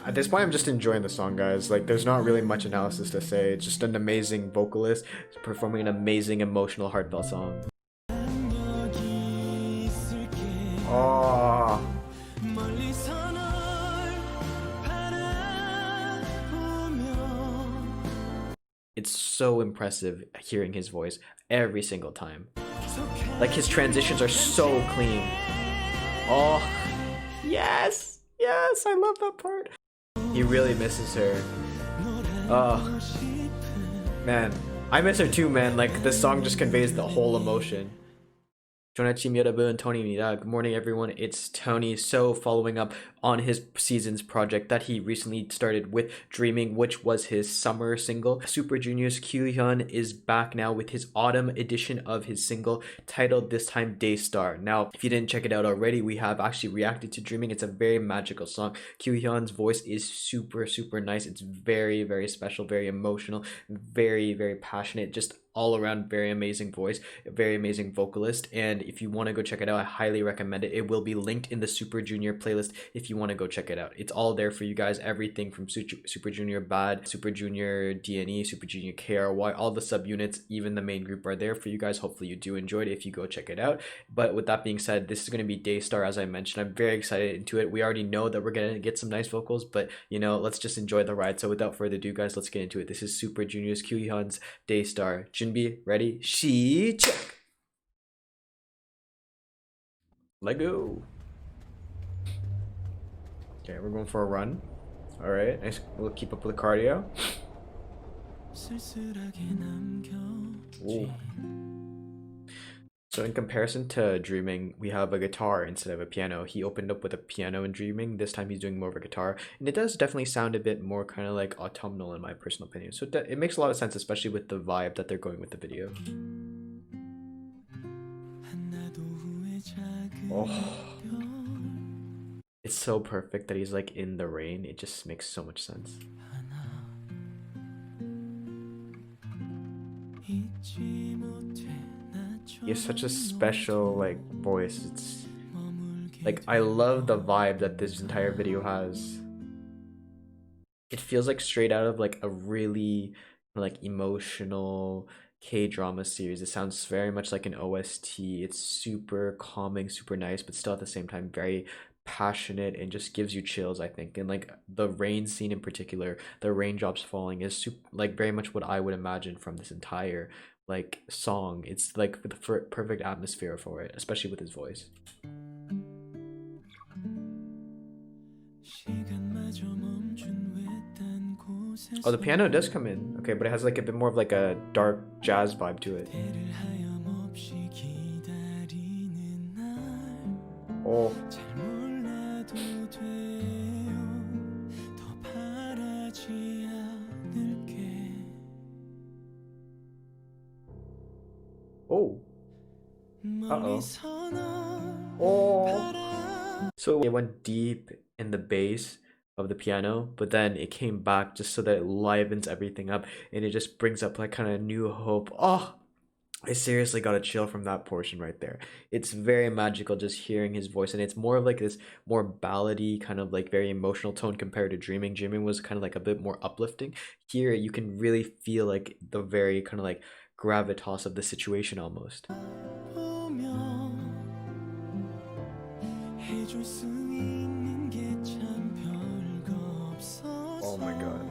At this point, I'm just enjoying the song, guys. Like, there's not really much analysis to say. It's just an amazing vocalist performing an amazing, emotional, heartfelt song. Oh. It's so impressive hearing his voice every single time. Like, his transitions are so clean. Oh, yes, yes, I love that part. He really misses her. Oh, man, I miss her too, man. Like, this song just conveys the whole emotion. 좋은 아침 여러분, Tony입니다. Good morning, everyone. It's Tony. So, following up on his season's project that he recently started with Dreaming, which was his summer single, Super Junior's Khyuhyun is back now with his autumn edition of his single, titled this time Daystar. Now, if you didn't check it out already, we have actually reacted to Dreaming. It's a very magical song. Khyuhyun's voice is super, super nice. It's very, very special, very emotional, very, very passionate, just all around very amazing voice, very amazing vocalist. And if you want to go check it out, I highly recommend it. It will be linked in the Super Junior playlist if you want to go check it out. It's all there for you guys, everything from Super Junior Bad, Super Junior DNE, Super Junior KRY, all the subunits, even the main group are there for you guys. Hopefully you do enjoy it if you go check it out. But with that being said, this is going to be Daystar, as I mentioned. I'm very excited into it. We already know that we're going to get some nice vocals, but you know, let's just enjoy the ride. So without further ado, guys, let's get into it. This is Super Junior's Khyuhyun's Daystar. 준비, ready, 시작! Let go. Okay, we're going for a run. All right, nice. We'll keep up with the cardio. Ooh. So in comparison to Dreaming, we have a guitar instead of a piano. He opened up with a piano in Dreaming. This time he's doing more of a guitar. And it does definitely sound a bit more kind of like autumnal in my personal opinion. So it makes a lot of sense, especially with the vibe that they're going with the video. Oh. It's so perfect that he's like in the rain. It just makes so much sense. He has such a special like voice. It's like, I love the vibe that this entire video has. It feels like straight out of like a really like emotional K-drama series. It sounds very much like an OST. It's super calming, super nice, but still at the same time very passionate and just gives you chills, I think. And like the rain scene in particular, the raindrops falling is super, like very much what I would imagine from this entire like song. It's like the perfect atmosphere for it, especially with his voice. Oh, the piano does come in. Okay, but it has like a bit more of like a dark jazz vibe to it. Oh. Oh. Uh-oh. Oh. So it went deep in the bass of the piano, but then it came back just so that it livens everything up and it just brings up like kind of new hope. Oh, I seriously got a chill from that portion right there. It's very magical just hearing his voice, and it's more of like this more ballady kind of like very emotional tone compared to Dreaming. Dreaming was kind of like a bit more uplifting. Here you can really feel like the very kind of like gravitas of the situation almost. Oh my god.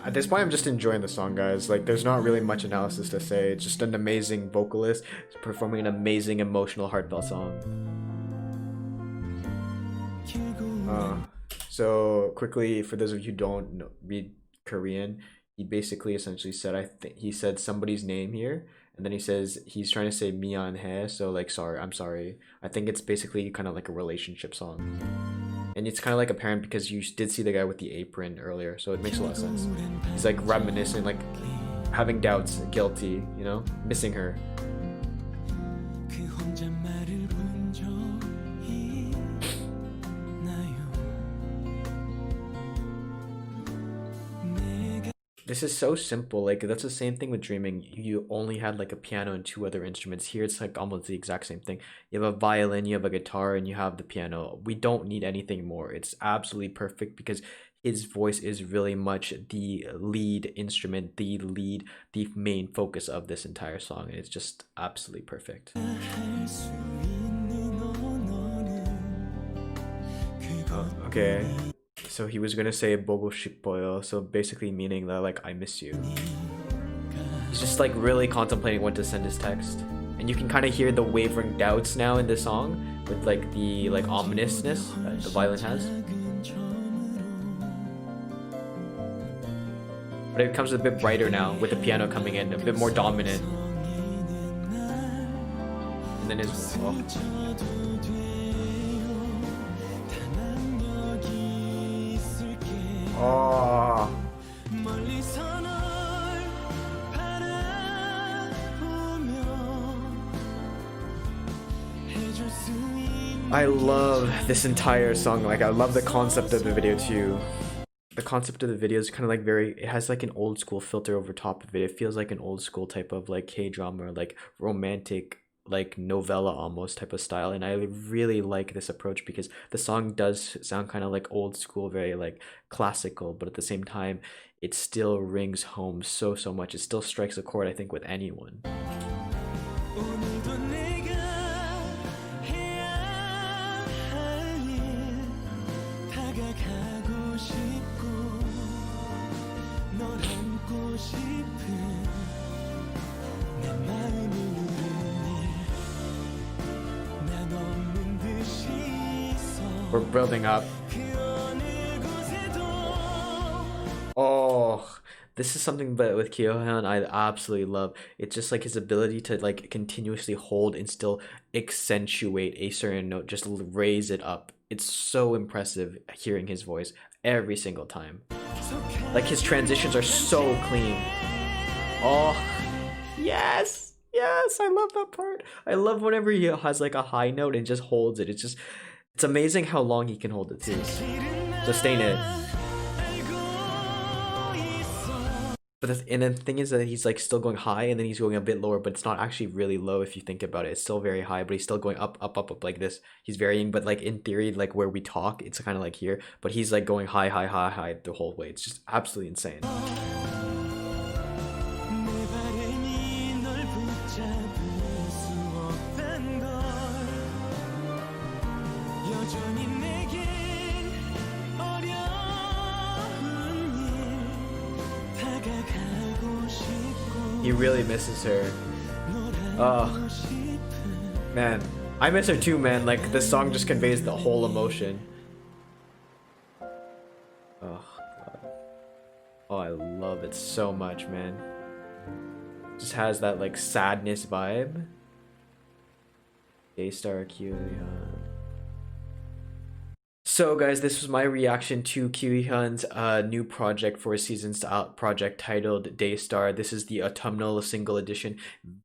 At this point, I'm just enjoying the song, guys. Like, there's not really much analysis to say. It's just an amazing vocalist performing an amazing, emotional, heartfelt song. So quickly, for those of you who don't read Korean, he basically essentially said, I think he said somebody's name here, and then he says he's trying to say mianhe, so like sorry, I'm sorry. I think it's basically kind of like a relationship song. And it's kind of like apparent because you did see the guy with the apron earlier, so it makes a lot of sense. He's like reminiscing, like having doubts, guilty, you know, missing her. This is so simple. Like that's the same thing with Dreaming. You only had like a piano and two other instruments. Here it's like almost the exact same thing. You have a violin, you have a guitar, and you have the piano. We don't need anything more. It's absolutely perfect because his voice is really much the lead instrument, the main focus of this entire song. And it's just absolutely perfect. Okay. So he was gonna say 보고 싶어요, so basically meaning that like I miss you. He's just like really contemplating what to send his text. And you can kind of hear the wavering doubts now in this song with like the like ominousness that the violin has. But it becomes a bit brighter now with the piano coming in, a bit more dominant. And then his oh. I love this entire song. Like I love the concept of the video too. The concept of the video is kind of like it has like an old school filter over top of it. It feels like an old school type of like K-drama or like romantic like novella almost type of style, and I really like this approach because the song does sound kind of like old school, very like classical, but at the same time it still rings home so much. It still strikes a chord, I think, with anyone. We're building up. Oh, this is something but with Khyuhyun I absolutely love. It's just like his ability to like continuously hold and still accentuate a certain note, just raise it up. It's so impressive hearing his voice every single time. Like his transitions are so clean. Oh, yes, yes, I love that part. I love whenever he has like a high note and just holds it. It's amazing how long he can hold it too. Sustain it. And the thing is that he's like still going high and then he's going a bit lower, but it's not actually really low if you think about it. It's still very high, but he's still going up like this. He's varying, but like in theory, like where we talk, it's kind of like here, but he's like going high the whole way. It's just absolutely insane. He really misses her. Oh, man. I miss her too, man. Like, this song just conveys the whole emotion. Oh, God. Oh, I love it so much, man. Just has that, like, sadness vibe. Daystar, Khyuhyun. So guys, this was my reaction to Khyuhyun's new project for his seasons out project titled Daystar. This is the autumnal single edition.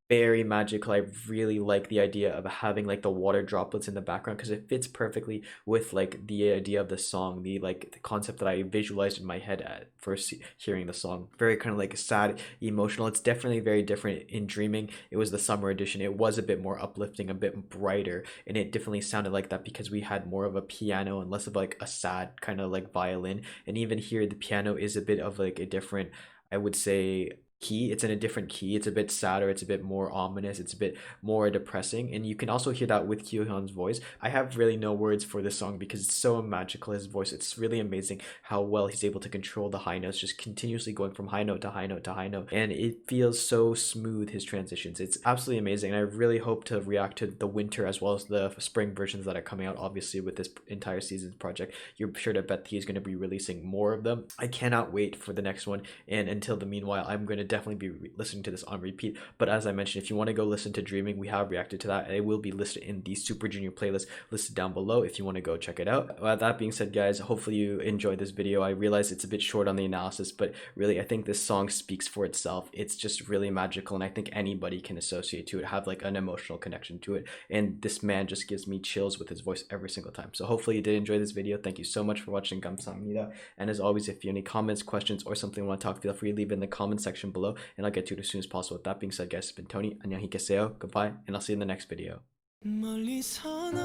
Very magical. I really like the idea of having like the water droplets in the background because it fits perfectly with like the idea of the song, the concept that I visualized in my head at first hearing the song. Very kind of like sad, emotional. It's definitely very different in Dreaming. It was the summer edition. It was a bit more uplifting, a bit brighter, and it definitely sounded like that because we had more of a piano and less of like a sad kind of like violin. And even here the piano is a bit of like a different, I would say, key. It's in a different key. It's a bit sadder, it's a bit more ominous, it's a bit more depressing, and you can also hear that with Khyuhyun's voice. I have really no words for this song because it's so magical, his voice. It's really amazing how well he's able to control the high notes, just continuously going from high note to high note to high note, and it feels so smooth, his transitions. It's absolutely amazing, and I really hope to react to the winter as well as the spring versions that are coming out. Obviously with this entire season's project, you're sure to bet he's going to be releasing more of them. I cannot wait for the next one, and until the meanwhile, I'm going to definitely be listening to this on repeat. But as I mentioned, if you want to go listen to Dreaming, we have reacted to that. It will be listed in the Super Junior playlist listed down below if you want to go check it out. That being said, guys, hopefully you enjoyed this video. I realize it's a bit short on the analysis, but really I think this song speaks for itself. It's just really magical, and I think anybody can associate to it, have like an emotional connection to it. And this man just gives me chills with his voice every single time. So hopefully you did enjoy this video. Thank you so much for watching. 감사합니다. And as always, if you have any comments, questions, or something you want to talk, feel free to leave it in the comment section below, and I'll get to it as soon as possible. With that being said, guys, it's been Tony. 안녕히 계세요. Goodbye, and I'll see you in the next video. 멀리서 널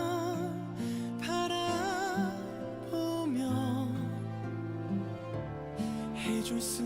바라보며 해줄 수